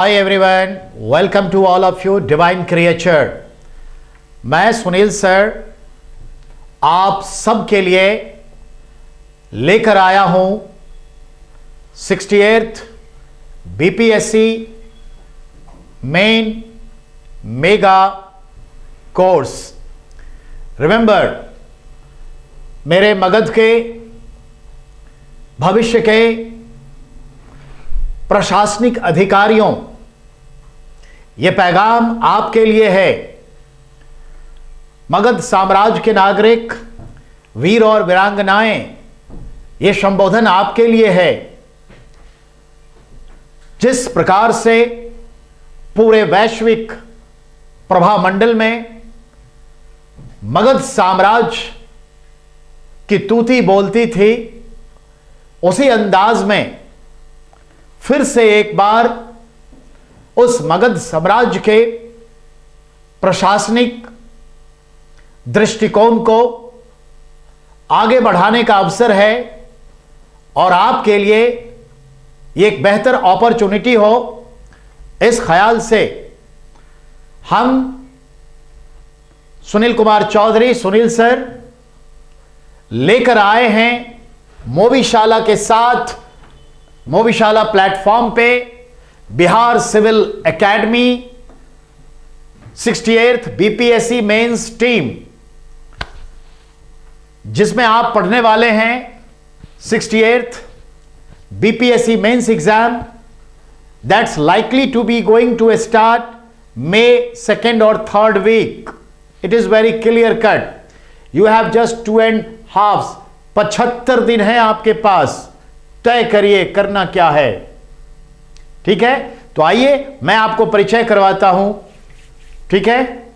Hi everyone, welcome to all of you divine creature. मैं Sunil sir आप सब के लिए लेकर आया हूं 68th BPSC main mega course. Remember, मेरे मगध के भविष्य के प्रशासनिक अधिकारियों, यह पैगाम आपके लिए है। मगध साम्राज्य के नागरिक, वीर और वीरांगनाएं, यह संबोधन आपके लिए है। जिस प्रकार से पूरे वैश्विक प्रभामंडल में मगध साम्राज्य की तूती बोलती थी, उसी अंदाज में फिर से एक बार उस मगध साम्राज्य के प्रशासनिक दृष्टिकोण को आगे बढ़ाने का अवसर है और आपके लिए यह एक बेहतर अपॉर्चुनिटी हो। इस ख्याल से हम सुनील कुमार चौधरी, सुनील सर, लेकर आए हैं मोबीशाला के साथ, मोबीशाला प्लेटफॉर्म पे Bihar civil academy 68th BPSC mains team, जिसमें आप पढ़ने वाले हैं 68th BPSC mains exam that's likely to be going to start May 2nd और 3rd week. It is very clear cut. You have just 2.5 75 दिन है आपके पास। तय करिए करना क्या है। ठीक है, तो आइए मैं आपको परिचय करवाता हूं। ठीक है,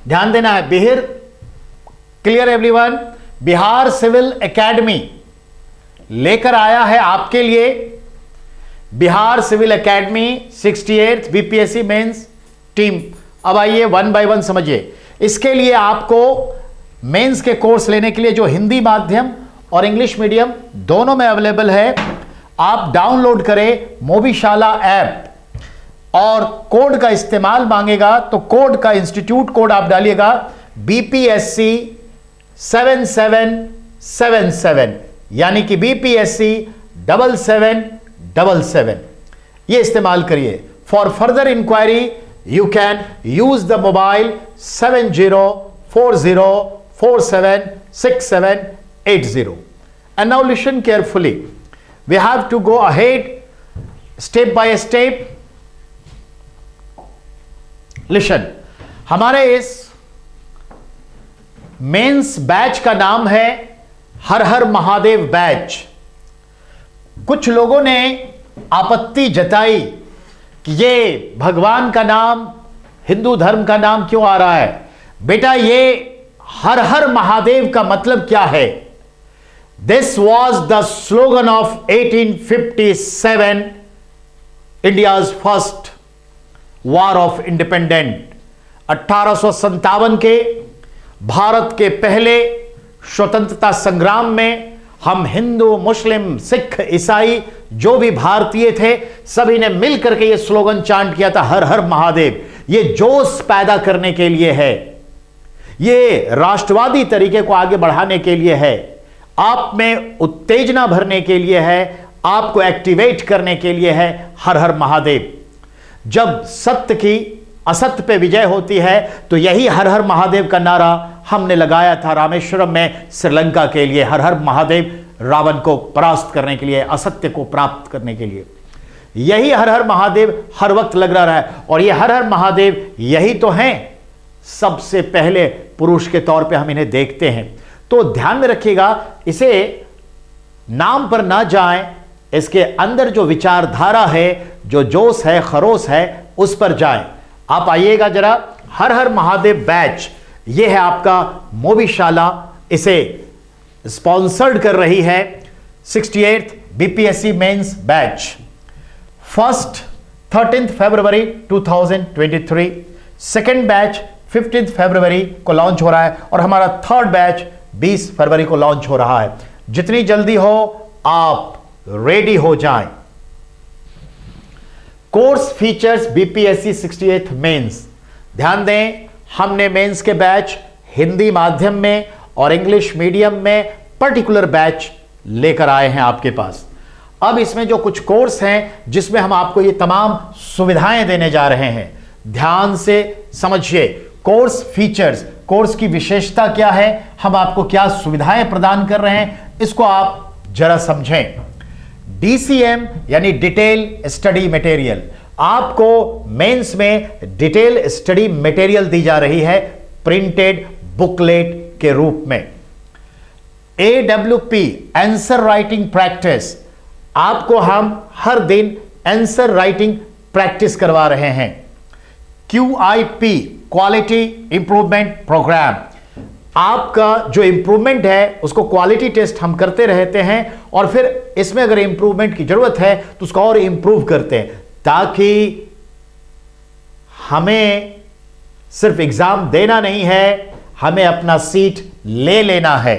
ध्यान देना है। Bihar, clear everyone, Bihar civil academy लेकर आया है आपके लिए Bihar civil academy 68th BPSC mains team. अब आइए वन बाय वन समझिए। इसके लिए आपको मेंस के कोर्स लेने के लिए जो हिंदी माध्यम और इंग्लिश मीडियम दोनों में अवेलेबल है, आप डाउनलोड करें मोबीशाला ऐप और कोड का इस्तेमाल मांगेगा तो कोड का इंस्टीट्यूट कोड आप डालिएगा बीपीएससी 7777, यानी कि बीपीएससी 7777, ये इस्तेमाल करिए। For further inquiry you can use the mobile 7040476780। And now listen carefully. We have to go ahead step by step. Listen, हमारे इस मेंस बैच का नाम है हर हर महादेव बैच। कुछ लोगों ने आपत्ति जताई कि ये भगवान का नाम, हिंदू धर्म का नाम क्यों आ रहा है। बेटा, ये हर हर महादेव का मतलब क्या है? This was the slogan of 1857, India's first war of independence। 1857 के भारत के पहले स्वतंत्रता संग्राम में हम हिंदू, मुस्लिम, सिख, ईसाई जो भी भारतीय थे, सभी ने मिलकर के ये स्लोगन चांट किया था, हर हर महादेव। ये जोश पैदा करने के लिए है, ये राष्ट्रवादी तरीके को आगे बढ़ाने के लिए है, आप में उत्तेजना भरने के लिए है, आपको एक्टिवेट करने के लिए है हर हर महादेव। जब सत्य की असत्य पे विजय होती है तो यही हर हर महादेव का नारा हमने लगाया था रामेश्वरम में श्रीलंका के लिए। हर हर महादेव, रावण को परास्त करने के लिए, असत्य को प्राप्त करने के लिए। यही हर हर महादेव हर वक्त लग रहा है और ये हर हर महादेव यही तो हैं, सबसे पहले पुरुष के तौर पे हम इन्हें देखते हैं। तो ध्यान में रखिएगा, इसे नाम पर ना जाएं, इसके अंदर जो विचारधारा है, जो जोश है, खरोश है, उस पर जाएं। आप आइएगा जरा। हर हर महादेव बैच, यह है आपका मोबीशाला, इसे स्पॉन्सर्ड कर रही है 68th BPSC mains batch. First 13th फरवरी 2023, सेकेंड बैच 15th फरवरी को लॉन्च हो रहा है और हमारा थर्ड बैच 20 फरवरी को लॉन्च हो रहा है। जितनी जल्दी हो आप रेडी हो जाएं। Course features BPSC 68 mains. ध्यान दें, हमने मेंस के बैच हिंदी माध्यम में और इंग्लिश मीडियम में पर्टिकुलर बैच लेकर आए हैं आपके पास। अब इसमें जो कुछ कोर्स हैं जिसमें हम आपको ये तमाम सुविधाएं देने जा रहे हैं, ध्यान से समझिए। कोर्स फीचर्स, कोर्स की विशेषता क्या है, हम आपको क्या सुविधाएं प्रदान कर रहे हैं, इसको आप जरा समझें। डीसीएम यानी डिटेल स्टडी मटेरियल, आपको मेंस में डिटेल स्टडी मटेरियल दी जा रही है प्रिंटेड बुकलेट के रूप में। AWP आंसर राइटिंग प्रैक्टिस, आपको हम हर दिन आंसर राइटिंग प्रैक्टिस करवा रहे हैं। QIP क्वालिटी इंप्रूवमेंट प्रोग्राम, आपका जो इंप्रूवमेंट है उसको क्वालिटी टेस्ट हम करते रहते हैं और फिर इसमें अगर इंप्रूवमेंट की जरूरत है तो उसको और इंप्रूव करते हैं, ताकि हमें सिर्फ एग्जाम देना नहीं है, हमें अपना सीट ले लेना है।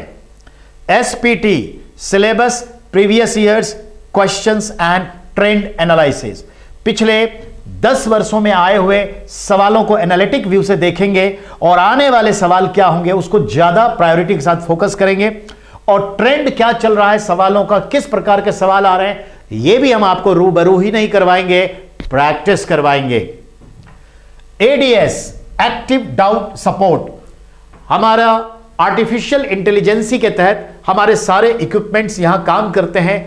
SPT syllabus previous years questions and trend analysis, पिछले 10 वर्षों में आए हुए सवालों को एनालिटिक व्यू से देखेंगे और आने वाले सवाल क्या होंगे उसको ज्यादा प्रायोरिटी के साथ फोकस करेंगे, और ट्रेंड क्या चल रहा है सवालों का, किस प्रकार के सवाल आ रहे हैं, यह भी हम आपको रूबरू ही नहीं करवाएंगे, प्रैक्टिस करवाएंगे। ADS एक्टिव डाउट सपोर्ट, हमारा आर्टिफिशियल इंटेलिजेंसी के तहत हमारे सारे इक्विपमेंट्स यहां काम करते हैं।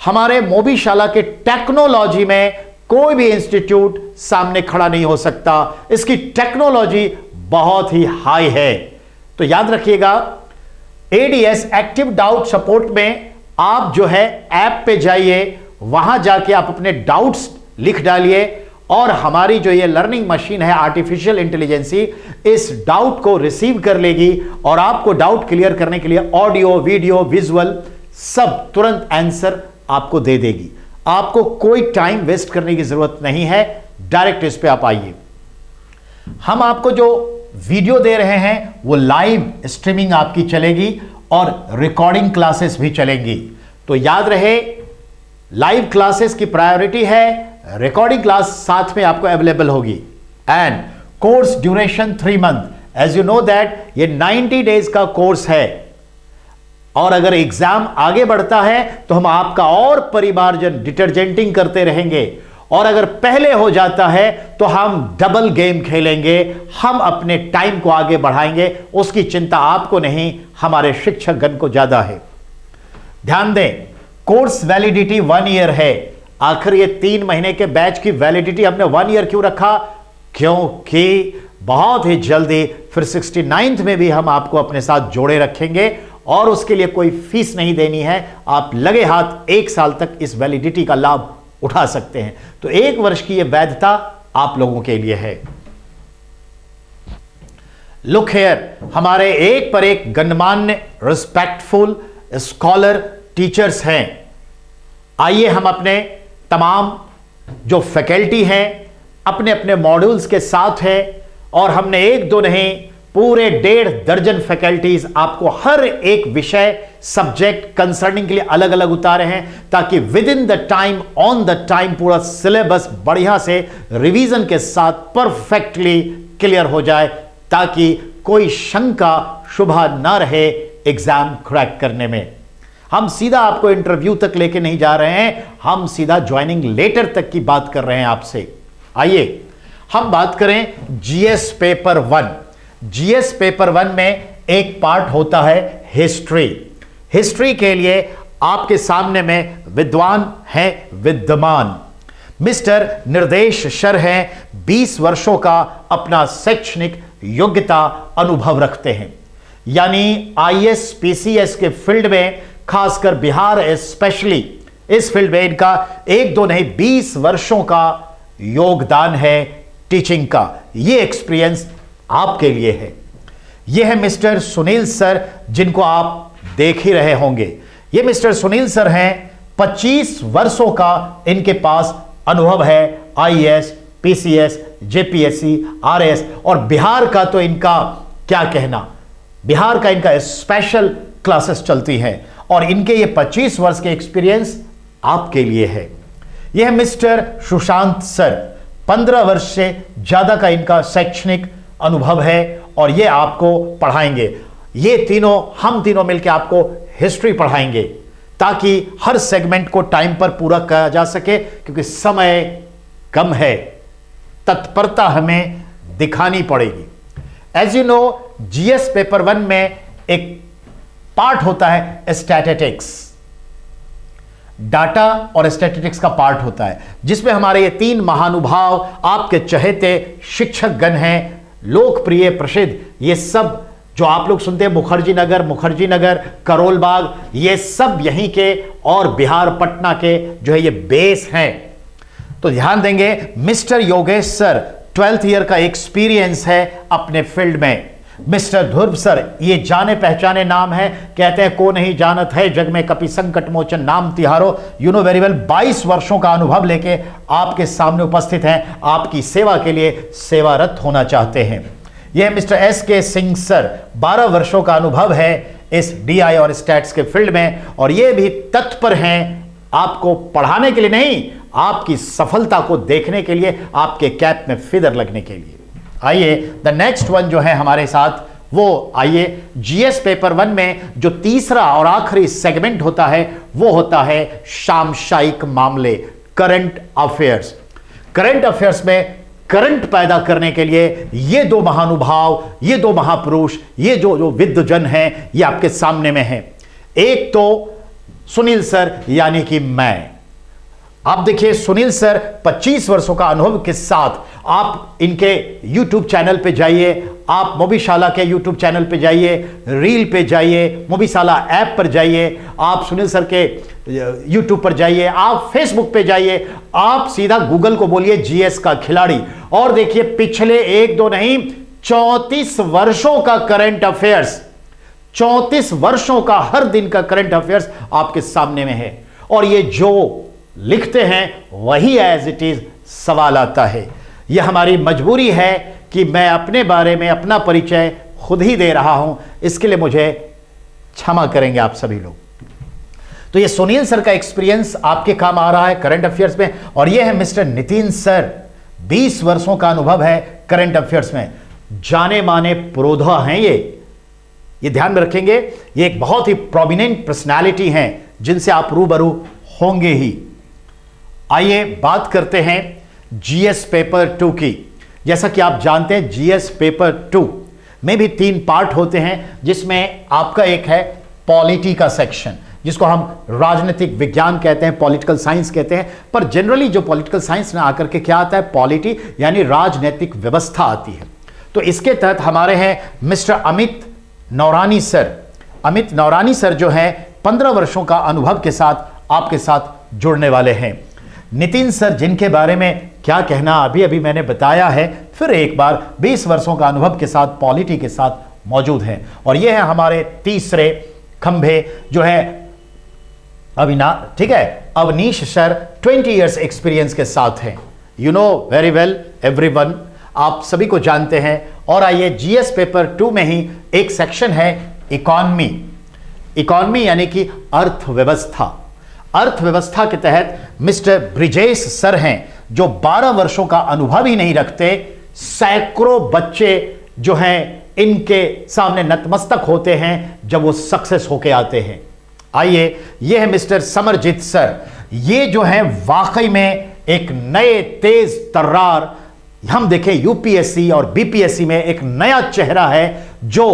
हमारे मोबीशाला के टेक्नोलॉजी में कोई भी इंस्टीट्यूट सामने खड़ा नहीं हो सकता, इसकी टेक्नोलॉजी बहुत ही हाई है। तो याद रखिएगा, ADS एक्टिव डाउट सपोर्ट में आप जो है ऐप पे जाइए, वहां जाके आप अपने डाउट्स लिख डालिए और हमारी जो ये लर्निंग मशीन है आर्टिफिशियल इंटेलिजेंसी इस डाउट को रिसीव कर लेगी और आपको डाउट क्लियर करने के लिए ऑडियो, वीडियो, विजुअल सब तुरंत आंसर आपको दे देगी। आपको कोई टाइम वेस्ट करने की जरूरत नहीं है, डायरेक्ट इस पे आप आइए। हम आपको जो वीडियो दे रहे हैं वो लाइव स्ट्रीमिंग आपकी चलेगी और रिकॉर्डिंग क्लासेस भी चलेंगी। तो याद रहे, लाइव क्लासेस की प्रायोरिटी है, रिकॉर्डिंग क्लास साथ में आपको अवेलेबल होगी। And course duration 3 month. As you know that ये 90 डेज का कोर्स है और अगर एग्जाम आगे बढ़ता है तो हम आपका और परिमार्जन डिटरजेंटिंग करते रहेंगे, और अगर पहले हो जाता है तो हम डबल गेम खेलेंगे, हम अपने टाइम को आगे बढ़ाएंगे। उसकी चिंता आपको नहीं, हमारे शिक्षकगण को ज्यादा है। ध्यान दें, कोर्स वैलिडिटी 1 ईयर है। आखिर ये 3 महीने के बैच की वैलिडिटी हमने 1 ईयर क्यों रखा? क्योंकि बहुत ही जल्दी फिर 69th में भी हम आपको अपने साथ जोड़े रखेंगे और उसके लिए कोई फीस नहीं देनी है। आप लगे हाथ 1 साल तक इस वैलिडिटी का लाभ उठा सकते हैं। तो 1 वर्ष की यह वैधता आप लोगों के लिए है। लुक हियर, हमारे एक पर एक गणमान्य रिस्पेक्टफुल स्कॉलर टीचर्स हैं। आइए हम अपने तमाम जो फैकल्टी हैं अपने अपने मॉड्यूल्स के साथ है, और हमने 1-2 नहीं पूरे 1.5 दर्जन फैकल्टीज आपको हर एक विषय सब्जेक्ट कंसर्निंग के लिए अलग अलग उतारे हैं, ताकि with in the time on the time पूरा सिलेबस बढ़िया से रिवीजन के साथ परफेक्टली क्लियर हो जाए, ताकि कोई शंका शुभा ना रहे एग्जाम क्रैक करने में। हम सीधा आपको इंटरव्यू तक लेके नहीं जा रहे हैं, हम सीधा ज्वाइनिंग लेटर तक की बात कर रहे हैं आपसे। आइए हम बात करें जीएस पेपर 1। जीएस पेपर 1 में एक पार्ट होता है हिस्ट्री। हिस्ट्री के लिए आपके सामने में विद्वान हैं विद्यमान। मिस्टर निर्देश सर हैं, 20 वर्षों का अपना शैक्षणिक योग्यता अनुभव रखते हैं, यानी आईएएस पीसीएस के फील्ड में, खासकर बिहार स्पेशली इस फील्ड में इनका 1-2 नहीं 20 वर्षों का योगदान है टीचिंग का। यह एक्सपीरियंस आपके लिए है। यह है मिस्टर सुनील सर, जिनको आप देख ही रहे होंगे। ये मिस्टर सुनील सर हैं, 25 वर्षों का इनके पास अनुभव है आईएएस, पीसीएस, जेपीएससी, आरएएस, और बिहार का तो इनका क्या कहना, बिहार का इनका स्पेशल क्लासेस चलती हैं, और इनके ये 25 वर्ष के एक्सपीरियंस आपके लिए है। यह मिस्टर सुशांत सर, 15 वर्ष से ज्यादा का इनका शैक्षणिक अनुभव है और ये आपको पढ़ाएंगे। ये तीनों, हम तीनों मिलकर आपको हिस्ट्री पढ़ाएंगे ताकि हर सेगमेंट को टाइम पर पूरा किया जा सके, क्योंकि समय कम है, तत्परता हमें दिखानी पड़ेगी। As you know, GS paper 1 में एक पार्ट होता है स्टैटिस्टिक्स, डाटा और स्टैटिस्टिक्स का पार्ट होता है, जिसमें हमारे ये 3 महानुभाव, आपके चहेते शिक्षक गण हैं, लोकप्रिय प्रसिद्ध, ये सब जो आप लोग सुनते हैं, मुखर्जी नगर, करोल बाग, ये सब यहीं के और बिहार पटना के जो है ये बेस हैं। तो ध्यान देंगे, mister Yogesh sir 12th year का एक्सपीरियंस है अपने फील्ड में। मिस्टर ध्रुव सर, ये जाने पहचाने नाम है, कहते हैं को नहीं जानत है जग में कपि संकट मोचन नाम तिहारो। यू नो वेरी वेल, 22 वर्षों का अनुभव लेके आपके सामने उपस्थित हैं, आपकी सेवा के लिए सेवारत होना चाहते हैं। यह मिस्टर एस.के. सिंह सर, 12 वर्षों का अनुभव है इस डीआई और स्टैट्स के फील्ड में, और ये भी तत्पर हैं आपको पढ़ाने के लिए नहीं, आपकी सफलता को देखने के लिए, आपके कैप में फिदर लगने के लिए। आइए द नेक्स्ट वन जो है हमारे साथ, वो आइए जीएस पेपर 1 में जो तीसरा और आखिरी सेगमेंट होता है वो होता है सामयिक मामले, करंट अफेयर्स। करंट अफेयर्स में करंट पैदा करने के लिए ये 2 महानुभाव, ये 2 महापुरुष, ये जो विद्वजन हैं, ये आपके सामने में हैं। एक तो सुनील सर यानी कि मैं। आप देखिए, सुनील सर 25 वर्षों का अनुभव के साथ आप इनके YouTube चैनल पे जाइए, आप मोबीशाला के YouTube चैनल पे जाइए, रील पे जाइए, मोबीशाला ऐप पर जाइए, आप सुनील सर के YouTube पर जाइए, आप Facebook पे जाइए, आप सीधा गूगल को बोलिए जीएस का खिलाड़ी, और देखिए पिछले 1-2 नहीं 34 वर्षों का करंट अफेयर्स, 34 वर्षों का हर दिन का करंट अफेयर्स आपके सामने में है। और ये जो लिखते हैं वही एज इट इज सवाल आता है। यह हमारी मजबूरी है कि मैं अपने बारे में अपना परिचय खुद ही दे रहा हूं, इसके लिए मुझे क्षमा करेंगे आप सभी लोग। तो ये सुनील सर का एक्सपीरियंस आपके काम आ रहा है करंट अफेयर्स में, और ये है मिस्टर नितिन सर, 20 वर्षों का अनुभव है करंट अफेयर्स में, जाने माने पुरोधा हैं ये ध्यान में रखेंगे। ये एक बहुत ही प्रोमिनेंट पर्सनालिटी हैं जिनसे आप रूबरू होंगे ही। आइए बात करते हैं जीएस पेपर 2 की। जैसा कि आप जानते हैं जीएस पेपर 2 में भी 3 पार्ट होते हैं, जिसमें आपका एक है पॉलिटी का सेक्शन, जिसको हम राजनीतिक विज्ञान कहते हैं, पॉलिटिकल साइंस कहते हैं, पर जनरली जो पॉलिटिकल साइंस में आकर के क्या आता है, पॉलिटी यानी राजनीतिक व्यवस्था आती है। तो इसके तहत हमारे हैं mister Amit नौरानी sir. Amit नौरानी sir जो है 15 वर्षों का अनुभव के साथ आपके साथ जुड़ने वाले हैं। नितिन सर, जिनके बारे में क्या कहना, अभी मैंने बताया है, फिर एक बार 20 वर्षों का अनुभव के साथ पॉलिटी के साथ मौजूद हैं। और ये है हमारे तीसरे खंभे जो है अवनीश सर, 20 इयर्स एक्सपीरियंस के साथ हैं। You know very well everyone, आप सभी को जानते हैं। और आइए जीएस पेपर 2 में ही एक सेक्शन है इकोनॉमी। इकोनॉमी यानी कि अर्थव्यवस्था। अर्थव्यवस्था के तहत मिस्टर ब्रिजेश सर हैं जो 12 वर्षों का अनुभव ही नहीं रखते, सैकड़ों बच्चे जो हैं इनके सामने नतमस्तक होते हैं जब वो सक्सेस होके आते हैं। आइए, ये है मिस्टर समरजीत सर, ये जो है वाकई में एक नए तेज तर्रार, हम देखें यूपीएससी और बीपीएससी में एक नया चेहरा है जो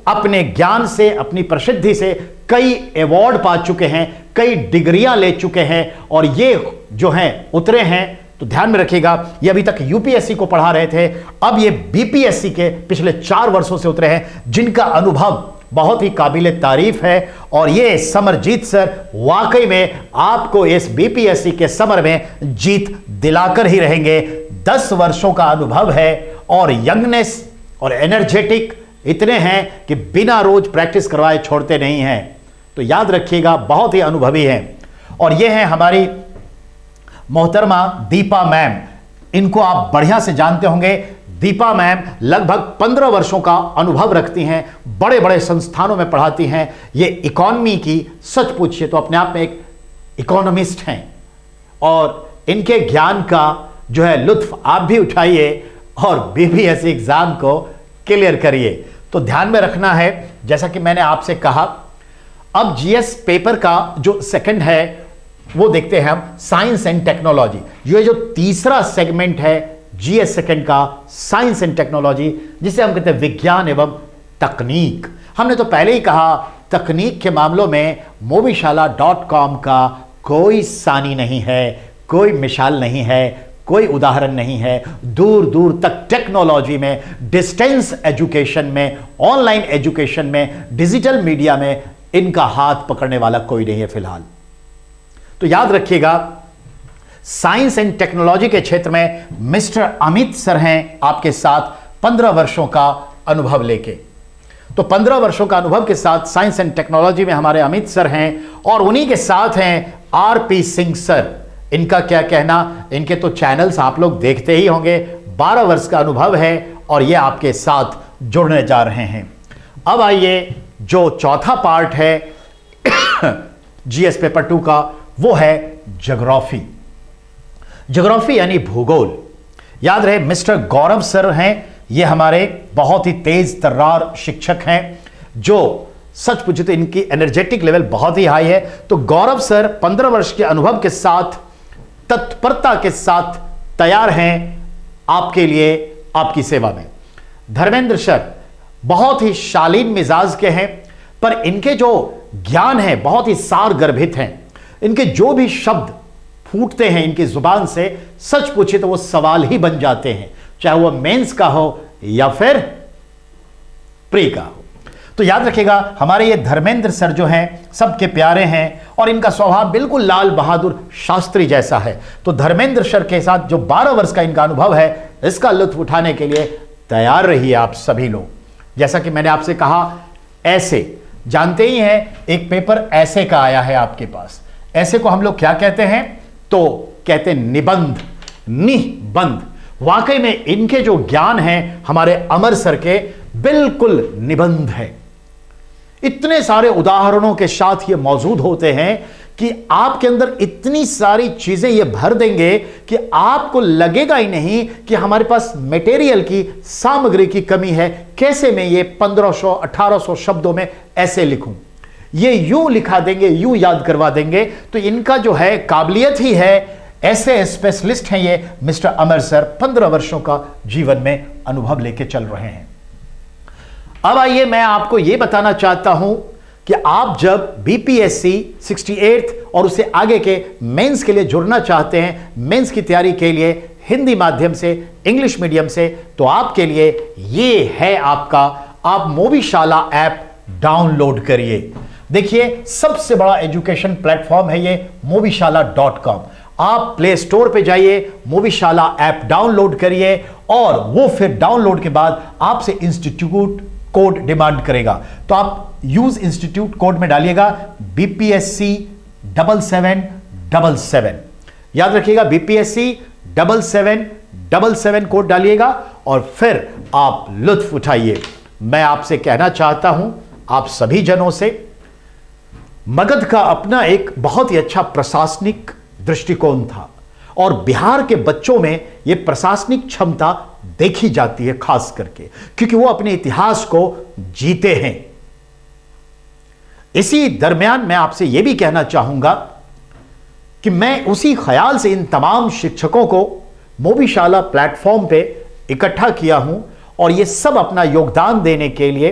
अपने ज्ञान से, अपनी प्रसिद्धि से कई अवार्ड पा चुके हैं, कई डिग्रियां ले चुके हैं, और ये जो हैं उतरे हैं। तो ध्यान में रखिएगा, ये अभी तक यूपीएससी को पढ़ा रहे थे, अब ये बीपीएससी के पिछले 4 वर्षों से उतरे हैं, जिनका अनुभव बहुत ही काबिले तारीफ है। और ये समरजीत सर वाकई में आपको इस बीपीएससी के समर में जीत दिलाकर ही रहेंगे। 10 वर्षों का अनुभव है और यंगनेस और एनर्जेटिक इतने हैं कि बिना रोज प्रैक्टिस करवाए छोड़ते नहीं हैं। तो याद रखिएगा, बहुत ही अनुभवी हैं। और ये हैं हमारी मोहतरमा दीपा मैम, इनको आप बढ़िया से जानते होंगे। दीपा मैम लगभग 15 वर्षों का अनुभव रखती हैं, बड़े बड़े संस्थानों में पढ़ाती हैं। ये इकोनॉमी की, सच पूछिए तो अपने आप में एक इकोनॉमिस्ट हैं, और इनके ज्ञान का जो है लुत्फ आप भी उठाइए और बीपीएससी एग्जाम को क्लियर करिए। तो ध्यान में रखना है, जैसा कि मैंने आपसे कहा, अब जीएस पेपर का जो सेकंड है वो देखते हैं हम, साइंस एंड टेक्नोलॉजी। ये जो तीसरा सेगमेंट है जीएस सेकंड का, साइंस एंड टेक्नोलॉजी, जिसे हम कहते हैं विज्ञान एवं तकनीक। हमने तो पहले ही कहा, तकनीक के मामलों में mobiशाला.com का कोई सानी नहीं है, कोई मिसाल नहीं है, कोई उदाहरण नहीं है। दूर दूर तक टेक्नोलॉजी में, डिस्टेंस एजुकेशन में, ऑनलाइन एजुकेशन में, डिजिटल मीडिया में इनका हाथ पकड़ने वाला कोई नहीं है फिलहाल। तो याद रखिएगा, साइंस एंड टेक्नोलॉजी के क्षेत्र में मिस्टर अमित सर हैं आपके साथ 15 वर्षों का अनुभव लेके। तो 15 वर्षों का अनुभव के साथ साइंस एंड टेक्नोलॉजी में हमारे अमित सर हैं, और उन्हीं के साथ हैं आरपी सिंह सर। इनका क्या कहना, इनके तो चैनल्स आप लोग देखते ही होंगे। 12 वर्ष का अनुभव है और ये आपके साथ जुड़ने जा रहे हैं। अब आइए, जो चौथा पार्ट है जीएस पेपर 2 का, वो है ज्योग्राफी। ज्योग्राफी यानी भूगोल। याद रहे, मिस्टर गौरव सर हैं, ये हमारे बहुत ही तेज तर्रार शिक्षक हैं, जो सच पूछे तो इनकी एनर्जेटिक लेवल बहुत ही हाई है। तो गौरव सर 15 वर्ष के अनुभव के साथ, तत्परता के साथ तैयार हैं आपके लिए, आपकी सेवा में। धर्मेंद्र सर बहुत ही शालीन मिजाज के हैं, पर इनके जो ज्ञान है बहुत ही सारगर्भित हैं। इनके जो भी शब्द फूटते हैं इनकी जुबान से, सच पूछे तो वो सवाल ही बन जाते हैं, चाहे वो मेंस का हो या फिर प्री का हो। तो याद रखिएगा, हमारे ये धर्मेंद्र सर जो हैं सबके प्यारे हैं, और इनका स्वभाव बिल्कुल लाल बहादुर शास्त्री जैसा है। तो धर्मेंद्र सर के साथ जो 12 वर्ष का इनका अनुभव है, इसका लुत्फ उठाने के लिए तैयार रहिए आप सभी लोग। जैसा कि मैंने आपसे कहा, ऐसे जानते ही हैं, एक पेपर ऐसे का आया है आपके पास। ऐसे को हम लोग क्या कहते हैं, तो कहते हैं निबंध, निबंध। वाकई में इनके जो ज्ञान है हमारे अमर सर के, बिल्कुल निबंध है। इतने सारे उदाहरणों के साथ ये मौजूद होते हैं कि आपके अंदर इतनी सारी चीजें ये भर देंगे कि आपको लगेगा ही नहीं कि हमारे पास मटेरियल की, सामग्री की कमी है। कैसे मैं ये 1500 1800 शब्दों में ऐसे लिखूं, ये यूं लिखा देंगे, यूं याद करवा देंगे। तो इनका जो है काबिलियत ही है, ऐसे स्पेशलिस्ट हैं ये मिस्टर अमर सर। 15 वर्षों का जीवन में अनुभव लेके चल रहे हैं। अब आइए, मैं आपको यह बताना चाहता हूं कि आप जब बीपीएससी 68 और उससे आगे के मेंस के लिए जुड़ना चाहते हैं, मेंस की तैयारी के लिए हिंदी माध्यम से, इंग्लिश मीडियम से, तो आपके लिए ये है आपका, आप मोबीशाला ऐप डाउनलोड करिए। देखिए, सबसे बड़ा एजुकेशन प्लेटफॉर्म है ये mobiशाला.com। आप प्ले स्टोर पे जाइए, मोबीशाला ऐप डाउनलोड करिए, और वो फिर डाउनलोड के बाद आपसे इंस्टीट्यूट कोड डिमांड करेगा। तो आप यूज इंस्टीट्यूट कोड में डालिएगा BPSC 7777। याद रखिएगा, BPSC 7777 कोड डालिएगा, और फिर आप लुत्फ उठाइए। मैं आपसे कहना चाहता हूं, आप सभी जनों से, मगध का अपना एक बहुत ही अच्छा प्रशासनिक दृष्टिकोण था, और बिहार के बच्चों में यह प्रशासनिक क्षमता देखी जाती है, खास करके क्योंकि वो अपने इतिहास को जीते हैं। इसी दरमियान मैं आपसे यह भी कहना चाहूंगा कि मैं उसी ख्याल से इन तमाम शिक्षकों को मोबीशाला प्लेटफॉर्म पे इकट्ठा किया हूं, और ये सब अपना योगदान देने के लिए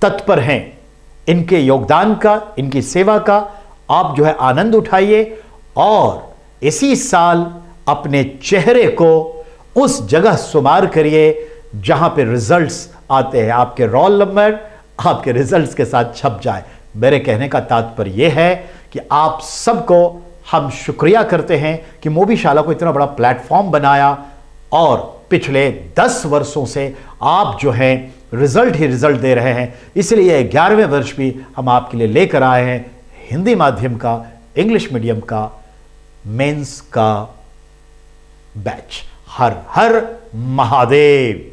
तत्पर हैं। इनके योगदान का, इनकी सेवा का आप जो है आनंद उठाइए, और इसी साल अपने चेहरे को उस जगह शुमार करिए जहां पे रिजल्ट्स आते हैं, आपके रोल नंबर आपके रिजल्ट्स के साथ छप जाए। मेरे कहने का तात्पर्य यह है कि आप सबको हम शुक्रिया करते हैं कि मोबीशाला को इतना बड़ा प्लेटफॉर्म बनाया, और पिछले 10 वर्षों से आप जो है रिजल्ट ही रिजल्ट दे रहे हैं। इसलिए 11वें वर्ष भी हम आपके लिए लेकर आए हैं हिंदी माध्यम का, इंग्लिश मीडियम का, मेंस का बैच। हर हर महादेव।